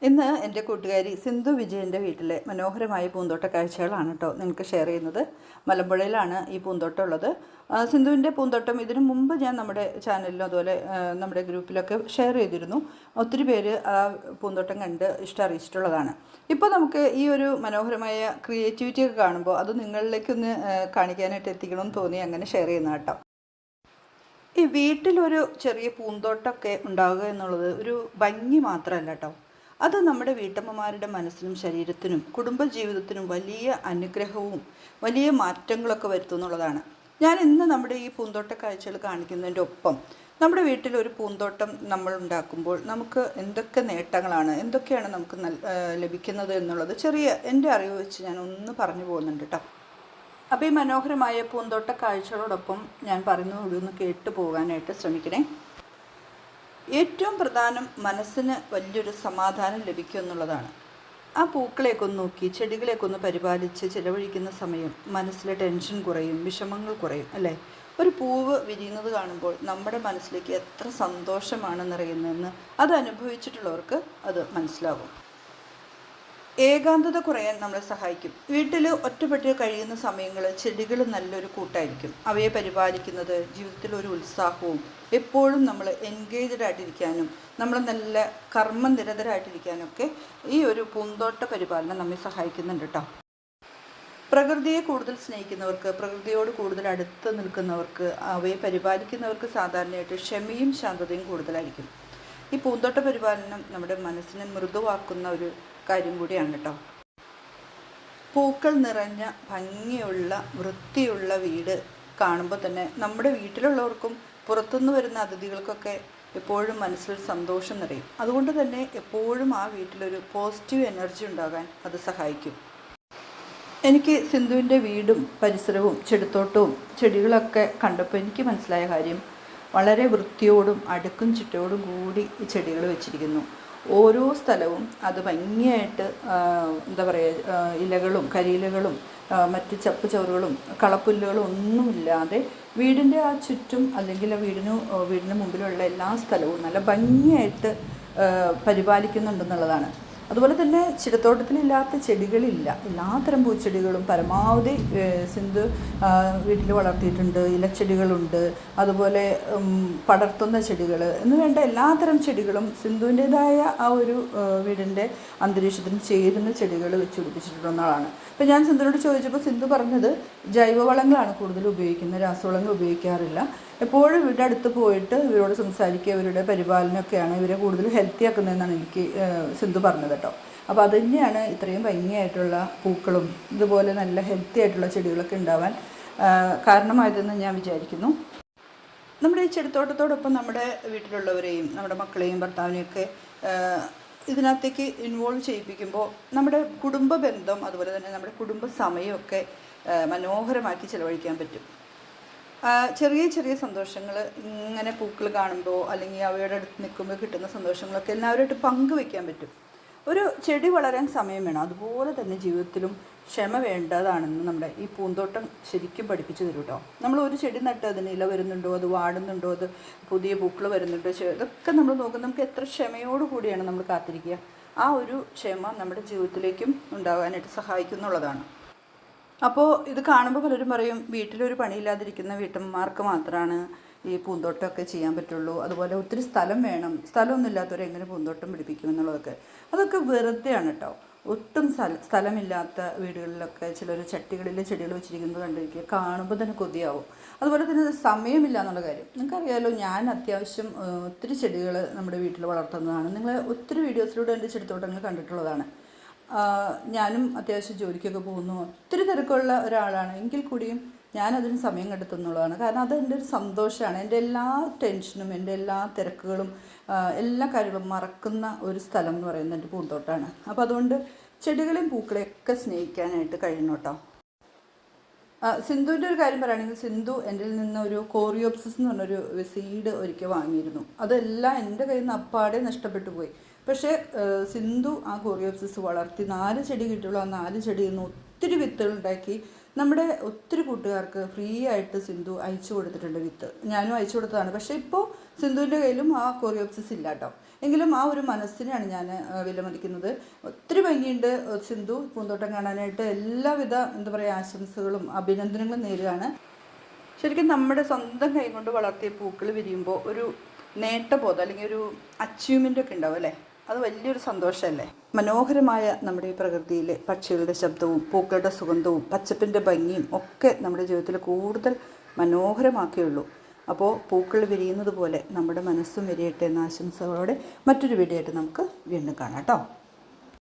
ഇന്ന് എൻ്റെ കൂട്ടുകാരി സിന്ധു വിജയൻ്റെ വീട്ടിലെ മനോഹരമായ പൂന്തോട്ട കാഴ്ചകളാണ് കേട്ടോ നിങ്ങൾക്ക് ഷെയർ ചെയ്യുന്നത്. മലമ്പുഴയിലാണ് ഈ പൂന്തോട്ടം ഉള്ളത്. സിന്ധുവിൻ്റെ പൂന്തോട്ടം ഇതിനു മുമ്പ് ഞാൻ നമ്മുടെ ചാനലിലും അതുപോലെ നമ്മുടെ ഗ്രൂപ്പിലൊക്കെ ഷെയർ ചെയ്തിരുന്നു. ഒത്തിരി പേര് ആ പൂന്തോട്ടം കണ്ട് ഇഷ്ടം അറിയിച്ചിട്ടുള്ളതാണ്. ഇപ്പോൾ നമുക്ക് ഈ ഒരു മനോഹരമായ ക്രിയേറ്റിവിറ്റി ഒക്കെ കാണുമ്പോൾ അത് നിങ്ങളിലേക്കൊന്ന് കാണിക്കാനായിട്ട് എത്തിക്കണമെന്ന് തോന്നി അങ്ങനെ ഷെയർ ചെയ്യുന്ന കേട്ടോ. ഈ വീട്ടിലൊരു ചെറിയ പൂന്തോട്ടമൊക്കെ ഉണ്ടാവുക എന്നുള്ളത് ഒരു ഭംഗി മാത്രമല്ല കേട്ടോ, അത് നമ്മുടെ വീട്ടമ്മമാരുടെ മനസ്സിനും ശരീരത്തിനും കുടുംബജീവിതത്തിനും വലിയ അനുഗ്രഹവും വലിയ മാറ്റങ്ങളൊക്കെ വരുത്തുന്നുള്ളതാണ്. ഞാൻ ഇന്ന് നമ്മുടെ ഈ പൂന്തോട്ട കാഴ്ചകൾ കാണിക്കുന്നതിൻ്റെ ഒപ്പം നമ്മുടെ വീട്ടിലൊരു പൂന്തോട്ടം നമ്മൾ ഉണ്ടാക്കുമ്പോൾ നമുക്ക് എന്തൊക്കെ നേട്ടങ്ങളാണ്, എന്തൊക്കെയാണ് നമുക്ക് ലഭിക്കുന്നത് എന്നുള്ളത് ചെറിയ എൻ്റെ അറിവ് വെച്ച് ഞാൻ ഒന്ന് പറഞ്ഞു പോകുന്നുണ്ട് കേട്ടോ. അപ്പോൾ ഈ മനോഹരമായ പൂന്തോട്ട കാഴ്ചകളോടൊപ്പം ഞാൻ പറയുന്നത് ഒന്ന് കേട്ടു പോകാനായിട്ട് ശ്രമിക്കണേ. ഏറ്റവും പ്രധാനം മനസ്സിന് വലിയൊരു സമാധാനം ലഭിക്കും എന്നുള്ളതാണ്. ആ പൂക്കളെയൊക്കെ ഒന്ന് നോക്കി ചെടികളെയൊക്കെ ഒന്ന് പരിപാലിച്ച് ചിലവഴിക്കുന്ന സമയം മനസ്സിലെ ടെൻഷൻ കുറയും, വിഷമങ്ങൾ കുറയും അല്ലേ. ഒരു പൂവ് വിരിയുന്നത് കാണുമ്പോൾ നമ്മുടെ മനസ്സിലേക്ക് എത്ര സന്തോഷമാണ് നിറയുന്നതെന്ന് അത് അനുഭവിച്ചിട്ടുള്ളവർക്ക് അത് മനസ്സിലാകും. ഏകാന്തത കുറയാൻ നമ്മളെ സഹായിക്കും. വീട്ടിൽ ഒറ്റപ്പെട്ട് കഴിയുന്ന സമയങ്ങൾ ചെടികൾ നല്ലൊരു കൂട്ടായിരിക്കും. അവയെ പരിപാലിക്കുന്നത് ജീവിതത്തിൽ ഒരു ഉത്സാഹവും എപ്പോഴും നമ്മൾ എൻഗേജ്ഡ് ആയിട്ടിരിക്കാനും നമ്മൾ നല്ല കർമ്മനിരതരായിട്ടിരിക്കാനൊക്കെ ഈ ഒരു പൂന്തോട്ട പരിപാലനം നമ്മെ സഹായിക്കുന്നുണ്ട് കേട്ടോ. പ്രകൃതിയെ കൂടുതൽ സ്നേഹിക്കുന്നവർക്ക്, പ്രകൃതിയോട് കൂടുതൽ അടുത്ത് നിൽക്കുന്നവർക്ക്, അവയെ പരിപാലിക്കുന്നവർക്ക് സാധാരണയായിട്ട് ക്ഷമയും ശാന്തതയും കൂടുതലായിരിക്കും. ഈ പൂന്തോട്ട പരിപാലനം നമ്മുടെ മനസ്സിനെ മൃദുവാക്കുന്ന ഒരു കാര്യം കൂടിയാണ് കേട്ടോ. പൂക്കൾ നിറഞ്ഞ ഭംഗിയുള്ള വൃത്തിയുള്ള വീട് കാണുമ്പോൾ തന്നെ നമ്മുടെ വീട്ടിലുള്ളവർക്കും പുറത്തുനിന്ന് വരുന്ന അതിഥികൾക്കൊക്കെ എപ്പോഴും മനസ്സിലൊരു സന്തോഷം നിറയും. അതുകൊണ്ട് തന്നെ എപ്പോഴും ആ വീട്ടിലൊരു പോസിറ്റീവ് എനർജി ഉണ്ടാകാൻ അത് സഹായിക്കും. എനിക്ക് സിന്ധുവിൻ്റെ വീടും പരിസരവും ചെടിത്തോട്ടവും ചെടികളൊക്കെ കണ്ടപ്പോൾ എനിക്ക് മനസ്സിലായ കാര്യം, വളരെ വൃത്തിയോടും അടുക്കും ചിട്ടയോടും കൂടി ഈ ചെടികൾ വെച്ചിരിക്കുന്നു. ഓരോ സ്ഥലവും അത് ഭംഗിയായിട്ട് എന്താ പറയുക, ഇലകളും കരിയിലകളും മറ്റ് ചപ്പ് ചവറുകളും കളപ്പുല്ലുകളും ഒന്നുമില്ലാതെ വീടിൻ്റെ ആ ചുറ്റും അല്ലെങ്കിൽ വീടിന് മുമ്പിലുള്ള എല്ലാ സ്ഥലവും നല്ല ഭംഗിയായിട്ട് പരിപാലിക്കുന്നുണ്ടെന്നുള്ളതാണ്. അതുപോലെ തന്നെ ചെടിത്തോട്ടത്തിലില്ലാത്ത ചെടികളില്ല. എല്ലാത്തരം പൂച്ചെടികളും പരമാവധി സിന്ധു വീട്ടിൽ വളർത്തിയിട്ടുണ്ട്. ഇലച്ചെടികളുണ്ട്, അതുപോലെ പടർത്തുന്ന ചെടികൾ എന്ന് വേണ്ട എല്ലാത്തരം ചെടികളും സിന്ധുവിൻ്റേതായ ആ ഒരു വീടിൻ്റെ അന്തരീക്ഷത്തിന് ചേരുന്ന ചെടികൾ വെച്ച് പിടിപ്പിച്ചിട്ടുള്ളതാണ്. അപ്പോൾ ഞാൻ സിന്ധുവിനോട് ചോദിച്ചപ്പോൾ സിന്ധു പറഞ്ഞത് ജൈവവളങ്ങളാണ് കൂടുതൽ ഉപയോഗിക്കുന്നത്, രാസവളങ്ങൾ ഉപയോഗിക്കാറില്ല. എപ്പോഴും ഇവരുടെ അടുത്ത് പോയിട്ട് ഇവരോട് സംസാരിക്കുക, ഇവരുടെ പരിപാലനമൊക്കെയാണ് ഇവരെ കൂടുതൽ ഹെൽത്തി ആക്കുന്നതെന്നാണ് എനിക്ക് സിന്ധു പറഞ്ഞത് കേട്ടോ. അപ്പോൾ അത് തന്നെയാണ് ഇത്രയും ഭംഗിയായിട്ടുള്ള പൂക്കളും ഇതുപോലെ നല്ല ഹെൽത്തി ആയിട്ടുള്ള ചെടികളൊക്കെ ഉണ്ടാവാൻ കാരണമായതെന്ന് ഞാൻ വിചാരിക്കുന്നു. നമ്മുടെ ഈ ചെടിത്തോട്ടത്തോടൊപ്പം നമ്മുടെ വീട്ടിലുള്ളവരെയും നമ്മുടെ മക്കളെയും ഭർത്താവിനെയൊക്കെ ഇതിനകത്തേക്ക് ഇൻവോൾവ് ചെയ്യിപ്പിക്കുമ്പോൾ നമ്മുടെ കുടുംബ ബന്ധം അതുപോലെ തന്നെ നമ്മുടെ കുടുംബ സമയമൊക്കെ മനോഹരമാക്കി ചിലവഴിക്കാൻ പറ്റും. ചെറിയ ചെറിയ സന്തോഷങ്ങൾ ഇങ്ങനെ പൂക്കൾ കാണുമ്പോൾ അല്ലെങ്കിൽ അവയുടെ അടുത്ത് നിൽക്കുമ്പോൾ കിട്ടുന്ന സന്തോഷങ്ങളൊക്കെ എല്ലാവരുമായിട്ട് പങ്കുവെക്കാൻ പറ്റും. ഒരു ചെടി വളരാൻ സമയം വേണം, അതുപോലെ തന്നെ ജീവിതത്തിലും ക്ഷമ വേണ്ടതാണെന്ന് നമ്മുടെ ഈ പൂന്തോട്ടം ശരിക്കും പഠിപ്പിച്ചു തരും കേട്ടോ. നമ്മൾ ഒരു ചെടി നട്ട് അതിന് ഇല വരുന്നുണ്ടോ, അത് വാടുന്നുണ്ടോ, അത് പുതിയ പൂക്കൾ വരുന്നുണ്ടോ, ഇതൊക്കെ നമ്മൾ നോക്കും. നമുക്ക് എത്ര ക്ഷമയോടു കൂടിയാണ് നമ്മൾ കാത്തിരിക്കുക. ആ ഒരു ക്ഷമ നമ്മുടെ ജീവിതത്തിലേക്കും ഉണ്ടാകാനായിട്ട് സഹായിക്കുന്നുള്ളതാണ്. അപ്പോൾ ഇത് കാണുമ്പോൾ പലരും പറയും വീട്ടിലൊരു പണിയില്ലാതിരിക്കുന്ന വീട്ടമ്മമാർക്ക് മാത്രമാണ് ഈ പൂന്തോട്ടമൊക്കെ ചെയ്യാൻ പറ്റുള്ളൂ, അതുപോലെ ഒത്തിരി സ്ഥലം വേണം, സ്ഥലമൊന്നും ഇല്ലാത്തവരെ എങ്ങനെ പൂന്തോട്ടം പിടിപ്പിക്കും എന്നുള്ളതൊക്കെ. അതൊക്കെ വെറുതെയാണ് കേട്ടോ. ഒട്ടും സ്ഥലമില്ലാത്ത വീടുകളിലൊക്കെ ചിലർ ചട്ടികളിൽ ചെടികൾ വെച്ചിരിക്കുന്നത് കണ്ടിരിക്കുക, കാണുമ്പോൾ തന്നെ കൊതിയാവും. അതുപോലെ തന്നെ സമയമില്ല എന്നുള്ള കാര്യം നിങ്ങൾക്കറിയാമല്ലോ. ഞാൻ അത്യാവശ്യം ഒത്തിരി ചെടികൾ നമ്മുടെ വീട്ടിൽ വളർത്തുന്നതാണ്. നിങ്ങൾ ഒത്തിരി വീഡിയോസിലൂടെ എൻ്റെ ചെടിത്തോട്ടങ്ങൾ കണ്ടിട്ടുള്ളതാണ്. ഞാനും അത്യാവശ്യം ജോലിക്കൊക്കെ പോകുന്നു, ഒത്തിരി തിരക്കുള്ള ഒരാളാണ്. എങ്കിൽ കൂടിയും ഞാനതിന് സമയം കണ്ടെത്തുന്നുള്ളതാണ്. കാരണം അതെൻ്റെ ഒരു സന്തോഷമാണ്. എൻ്റെ എല്ലാ ടെൻഷനും എൻ്റെ എല്ലാ തിരക്കുകളും എല്ലാ കാര്യങ്ങളും മറക്കുന്ന ഒരു സ്ഥലം എന്ന് പറയുന്നത് എൻ്റെ പൂന്തോട്ടമാണ്. അപ്പോൾ അതുകൊണ്ട് ചെടികളെയും പൂക്കളെയൊക്കെ സ്നേഹിക്കാനായിട്ട് കഴിയണം കേട്ടോ. സിന്ധുവിൻ്റെ ഒരു കാര്യം പറയുകയാണെങ്കിൽ, സിന്ധു എൻ്റെ നിന്ന് ഒരു കോറിയോപ്സിസ് എന്ന് പറഞ്ഞൊരു സീഡ് ഒരിക്കൽ വാങ്ങിയിരുന്നു. അതെല്ലാം എൻ്റെ കയ്യിൽ നിന്ന് അപ്പാടെ നഷ്ടപ്പെട്ടു പോയി. പക്ഷേ സിന്ധു ആ കോറിയോപ്സിസ് വളർത്തി 4 ചെടി കിട്ടിയുള്ളൂ. ആ 4 ചെടിയിൽ നിന്ന് ഒത്തിരി വിത്തുകൾ ഉണ്ടാക്കി നമ്മുടെ ഒത്തിരി കൂട്ടുകാർക്ക് ഫ്രീ ആയിട്ട് സിന്ധു അയച്ചു കൊടുത്തിട്ടുണ്ട് വിത്ത്. ഞാനും അയച്ചു കൊടുത്തതാണ്. പക്ഷേ ഇപ്പോൾ സിന്ധുവിൻ്റെ കയ്യിലും ആ കോറിയോപ്സിസ് ഇല്ല കേട്ടോ. എങ്കിലും ആ ഒരു മനസ്സിനെയാണ് ഞാൻ വിലമതിക്കുന്നത്. ഒത്തിരി ഭംഗിയുണ്ട് സിന്ധു പൂന്തോട്ടം കാണാനായിട്ട്. എല്ലാവിധ എന്താ പറയുക ആശംസകളും അഭിനന്ദനങ്ങളും നേരുകയാണ്. ശരിക്കും നമ്മുടെ സ്വന്തം കൈ കൊണ്ട് വളർത്തിയ പൂക്കൾ വിരിയുമ്പോൾ ഒരു നേട്ടബോധം അല്ലെങ്കിൽ ഒരു അച്ചീവ്മെൻ്റ് ഒക്കെ ഉണ്ടാവും അല്ലേ? അത് വലിയൊരു സന്തോഷമല്ലേ? മനോഹരമായ നമ്മുടെ ഈ പ്രകൃതിയിലെ പക്ഷികളുടെ ശബ്ദവും പൂക്കളുടെ സുഗന്ധവും പച്ചപ്പിൻ്റെ ഭംഗിയും ഒക്കെ നമ്മുടെ ജീവിതത്തിൽ കൂടുതൽ മനോഹരമാക്കിയുള്ളൂ. അപ്പോൾ പൂക്കൾ വിരിയുന്നത് പോലെ നമ്മുടെ മനസ്സും വിരിയട്ടെ എന്ന ആശംസകളോടെ മറ്റൊരു വീഡിയോ ആയിട്ട് നമുക്ക് വീണ്ടും കാണാം കേട്ടോ.